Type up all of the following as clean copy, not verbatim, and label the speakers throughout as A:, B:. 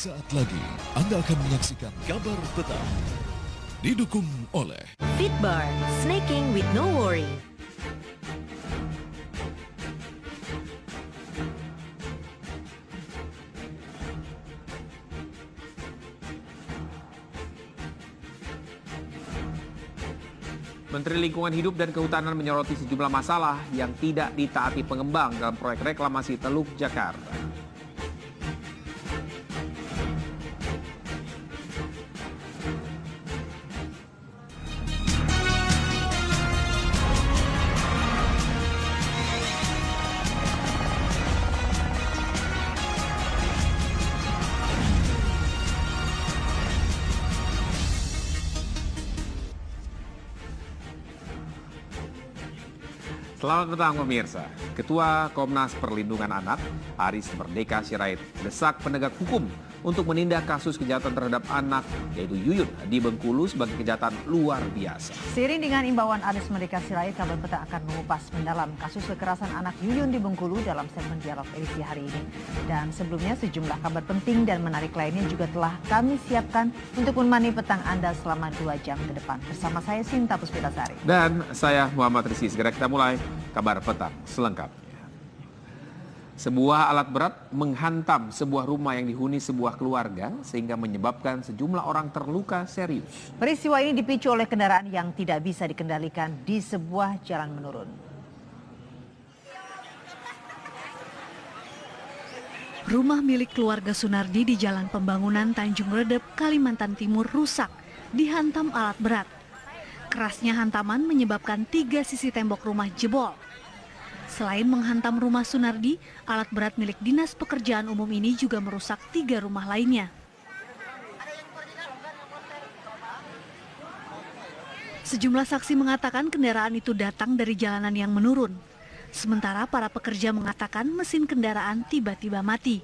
A: Sesaat lagi Anda akan menyaksikan Kabar Petang. Didukung oleh
B: Fitbar, snacking with no worry.
C: Menteri Lingkungan Hidup dan Kehutanan menyoroti sejumlah masalah yang tidak ditaati pengembang dalam proyek reklamasi Teluk Jakarta. Selamat petang pemirsa. Ketua Komnas Perlindungan Anak, Aris Merdeka Sirait, desak penegak hukum untuk menindak kasus kejahatan terhadap anak, yaitu Yuyun, di Bengkulu sebagai kejahatan luar biasa.
D: Seiring dengan imbauan Aris Merdeka Sirait, Kabar Petang akan mengupas mendalam kasus kekerasan anak Yuyun di Bengkulu dalam segmen dialog edisi hari ini. Dan sebelumnya sejumlah kabar penting dan menarik lainnya juga telah kami siapkan untuk menemani petang Anda selama 2 jam ke depan. Bersama saya Sinta Puspitasari.
C: Dan saya Muhammad Rizky. Segera kita mulai Kabar Petang selengkapnya. Sebuah alat berat menghantam sebuah rumah yang dihuni sebuah keluarga sehingga menyebabkan sejumlah orang terluka serius.
D: Peristiwa ini dipicu oleh kendaraan yang tidak bisa dikendalikan di sebuah jalan menurun.
E: Rumah milik keluarga Sunardi di Jalan Pembangunan Tanjung Redep, Kalimantan Timur rusak, dihantam alat berat. Kerasnya hantaman menyebabkan 3 sisi tembok rumah jebol. Selain menghantam rumah Sunardi, alat berat milik Dinas Pekerjaan Umum ini juga merusak 3 rumah lainnya. Sejumlah saksi mengatakan kendaraan itu datang dari jalanan yang menurun. Sementara para pekerja mengatakan mesin kendaraan tiba-tiba mati.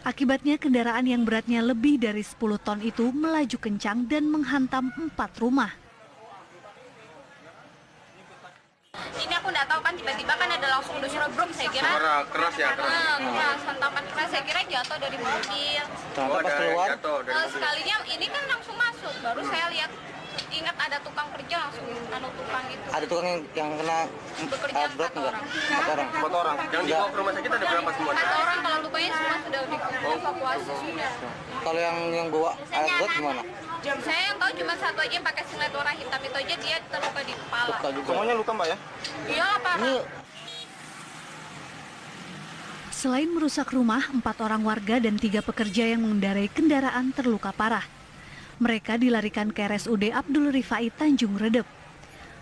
E: Akibatnya kendaraan yang beratnya lebih dari 10 ton itu melaju kencang dan menghantam 4 rumah.
F: Ini aku nggak tahu kan, tiba-tiba kan ada langsung ada suara brum, saya kira.
G: Suara keras ya?
F: Keras, hantaman keras, saya kira jatuh dari mobil.
G: Oh, pas keluar?
F: Sekalinya ini kan langsung masuk, baru saya lihat, ingat ada tukang kerja langsung, tukang itu.
G: Ada tukang yang kena
F: Bekerja 4 orang.
G: 4 orang. Yang dibawa ke rumah sakit ada berapa semua?
F: 4 orang, kalau lukanya semua sudah dievakuasi sudah.
G: Kalau yang bawa alat berat gimana?
F: Saya yang tahu cuma satu aja yang pakai singlet warna hitam itu aja, dia terluka di kepala.
G: Luka juga. Semuanya luka Mbak ya?
F: Iya parah.
E: Selain merusak rumah, 4 orang warga dan 3 pekerja yang mengendarai kendaraan terluka parah. Mereka dilarikan ke RSUD Abdul Rifai Tanjung Redep.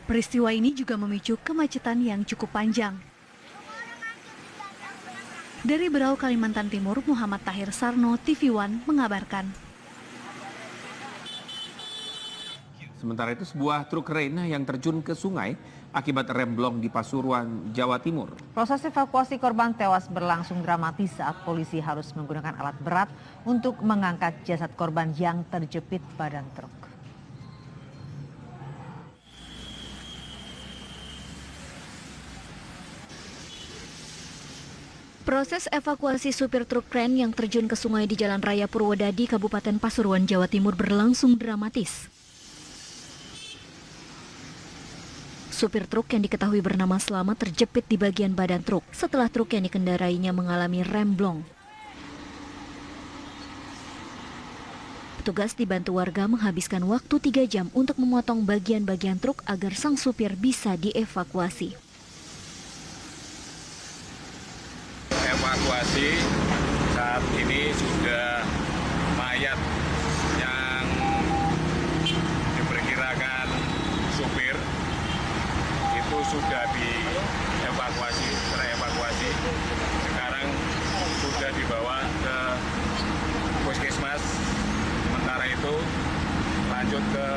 E: Peristiwa ini juga memicu kemacetan yang cukup panjang. Dari Berau, Kalimantan Timur, Muhammad Tahir Sarno, TV One mengabarkan.
C: Sementara itu sebuah truk krain yang terjun ke sungai akibat remblong di Pasuruan, Jawa Timur.
D: Proses evakuasi korban tewas berlangsung dramatis saat polisi harus menggunakan alat berat untuk mengangkat jasad korban yang terjepit badan truk.
H: Proses evakuasi supir truk kren yang terjun ke sungai di Jalan Raya Purwodadi, Kabupaten Pasuruan, Jawa Timur berlangsung dramatis. Supir truk yang diketahui bernama Slamet terjepit di bagian badan truk setelah truk yang dikendarainya mengalami remblong. Petugas dibantu warga menghabiskan waktu 3 jam untuk memotong bagian-bagian truk agar sang supir bisa dievakuasi.
I: Evakuasi saat ini sudah mayat yang diperkirakan supir itu sudah dievakuasi, terevakuasi. Sekarang sudah dibawa ke puskesmas. Sementara itu lanjut ke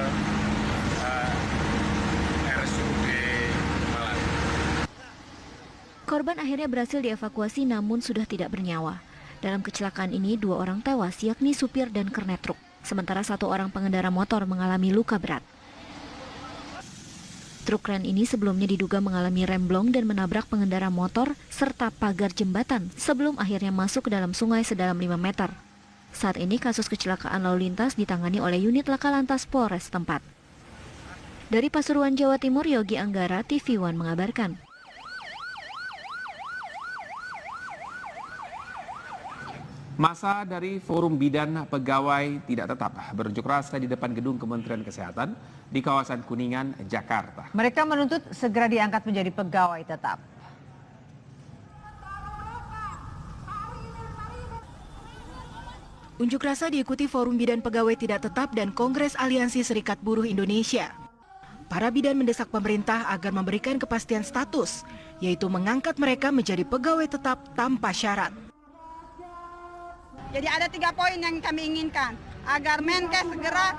I: RSUD Malang.
H: Korban akhirnya berhasil dievakuasi namun sudah tidak bernyawa. Dalam kecelakaan ini 2 orang tewas, yakni supir dan kernet truk. Sementara 1 orang pengendara motor mengalami luka berat. Truk kren ini sebelumnya diduga mengalami remblong dan menabrak pengendara motor serta pagar jembatan sebelum akhirnya masuk ke dalam sungai sedalam 5 meter. Saat ini kasus kecelakaan lalu lintas ditangani oleh unit Laka Lantas Polres tempat. Dari Pasuruan, Jawa Timur, Yogi Anggara, TV One mengabarkan.
C: Masa dari Forum Bidan Pegawai Tidak Tetap berunjuk rasa di depan gedung Kementerian Kesehatan di kawasan Kuningan, Jakarta.
D: Mereka menuntut segera diangkat menjadi pegawai tetap.
J: Unjuk rasa diikuti Forum Bidan Pegawai Tidak Tetap dan Kongres Aliansi Serikat Buruh Indonesia. Para bidan mendesak pemerintah agar memberikan kepastian status, yaitu mengangkat mereka menjadi pegawai tetap tanpa syarat.
F: Jadi ada 3 poin yang kami inginkan, agar Menkes segera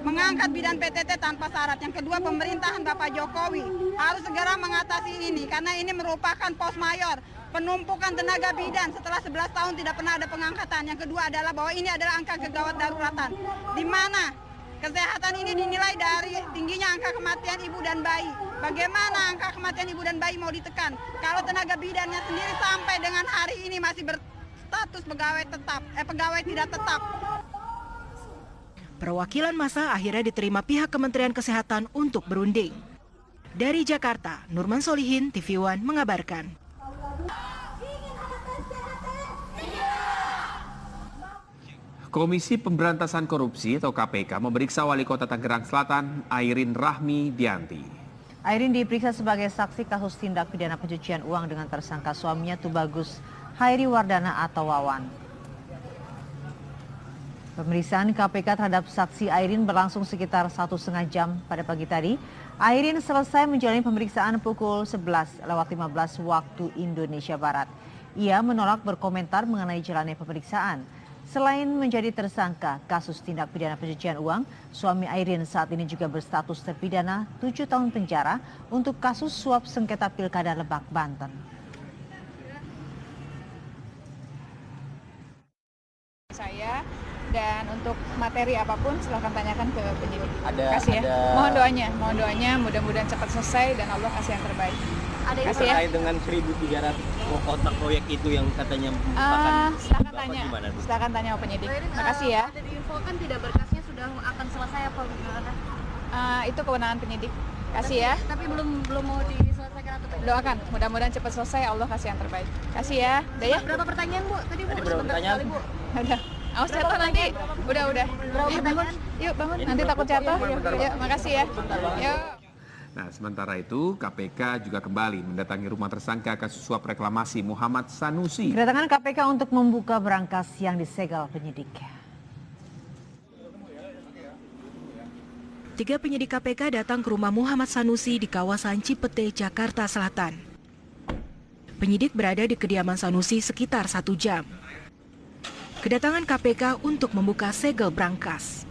F: mengangkat bidan PTT tanpa syarat. Yang kedua, pemerintahan Bapak Jokowi harus segera mengatasi ini, karena ini merupakan pos mayor, penumpukan tenaga bidan setelah 11 tahun tidak pernah ada pengangkatan. Yang kedua adalah bahwa ini adalah angka kegawat daruratan, di mana kesehatan ini dinilai dari tingginya angka kematian ibu dan bayi. Bagaimana angka kematian ibu dan bayi mau ditekan kalau tenaga bidannya sendiri sampai dengan hari ini masih berstatus pegawai tetap, pegawai tidak tetap.
J: Perwakilan massa akhirnya diterima pihak Kementerian Kesehatan untuk berunding. Dari Jakarta, Nurman Solihin, TV One mengabarkan.
C: Komisi Pemberantasan Korupsi atau KPK memeriksa Wali Kota Tangerang Selatan, Airin Rahmi Dianti.
D: Airin diperiksa sebagai saksi kasus tindak pidana pencucian uang dengan tersangka suaminya Tubagus Hairi Wardana atau Wawan. Pemeriksaan KPK terhadap saksi Airin berlangsung sekitar 1,5 jam pada pagi tadi. Airin selesai menjalani pemeriksaan pukul 11:15 waktu Indonesia Barat. Ia menolak berkomentar mengenai jalannya pemeriksaan. Selain menjadi tersangka kasus tindak pidana pencucian uang, suami Airin saat ini juga berstatus terpidana 7 tahun penjara untuk kasus suap sengketa Pilkada Lebak, Banten.
F: Saya dan untuk materi apapun silahkan tanyakan ke penyidik.
G: Kasih
F: ya. Mohon doanya mudah-mudahan cepat selesai dan Allah kasih yang terbaik.
G: Ada yang terkait dengan 1.300 kotak proyek itu yang katanya
F: silakan tanya sama penyidik. Terima kasih ya.
K: Ada diinfokan tidak berkasnya sudah akan selesai apa gimana?
F: Itu kewenangan penyidik. Kasih ya.
K: Tapi belum mau diselesaikan atau tidak?
F: Doakan, mudah-mudadahan cepat selesai, Allah kasih yang terbaik. Kasih ya. Udah ya.
K: Berapa pertanyaan Bu? Tadi Bu.
G: Berapa pertanyaan?
F: Udah. Awas jatuh nanti. Udah. Yuk bangun. Yuk bangun. Nanti takut jatuh. Yuk, makasih ya. Yuk.
C: Nah, sementara itu KPK juga kembali mendatangi rumah tersangka kasus suap reklamasi Muhammad Sanusi.
D: Kedatangan KPK untuk membuka berangkas yang disegel penyidik.
J: 3 penyidik KPK datang ke rumah Muhammad Sanusi di kawasan Cipete, Jakarta Selatan. Penyidik berada di kediaman Sanusi sekitar 1 jam. Kedatangan KPK untuk membuka segel berangkas.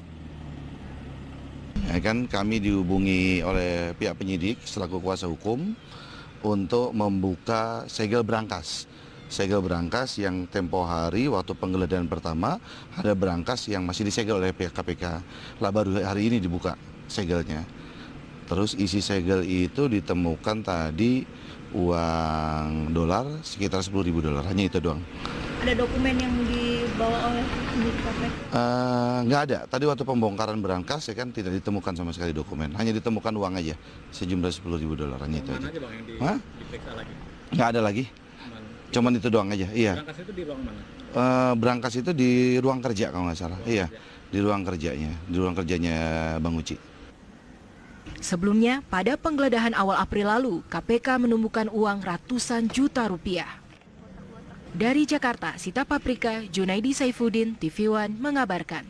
L: Ya kan, kami dihubungi oleh pihak penyidik selaku kuasa hukum untuk membuka segel berangkas. Segel berangkas yang tempo hari waktu penggeledahan pertama ada berangkas yang masih disegel oleh pihak KPK. Lah baru hari ini dibuka segelnya. Terus isi segel itu ditemukan tadi uang dolar sekitar $10.000, hanya itu doang.
K: Ada dokumen yang dibawa oleh penyidik KPK?
L: Nggak ada. Tadi waktu pembongkaran berangkas ya kan tidak ditemukan sama sekali dokumen. Hanya ditemukan uang aja sejumlah $10.000, hanya itu aja.
G: Mana aja Bang yang diperiksa lagi?
L: Nggak ada lagi. Cuman itu doang aja. Iya.
G: Berangkas itu di ruang mana?
L: Berangkas itu di ruang kerja kalau nggak salah. Iya, di ruang kerjanya Bang Uci.
J: Sebelumnya, pada penggeledahan awal April lalu, KPK menemukan uang ratusan juta rupiah. Dari Jakarta, Sita Paprika, Junaidi Saifuddin, TV One mengabarkan.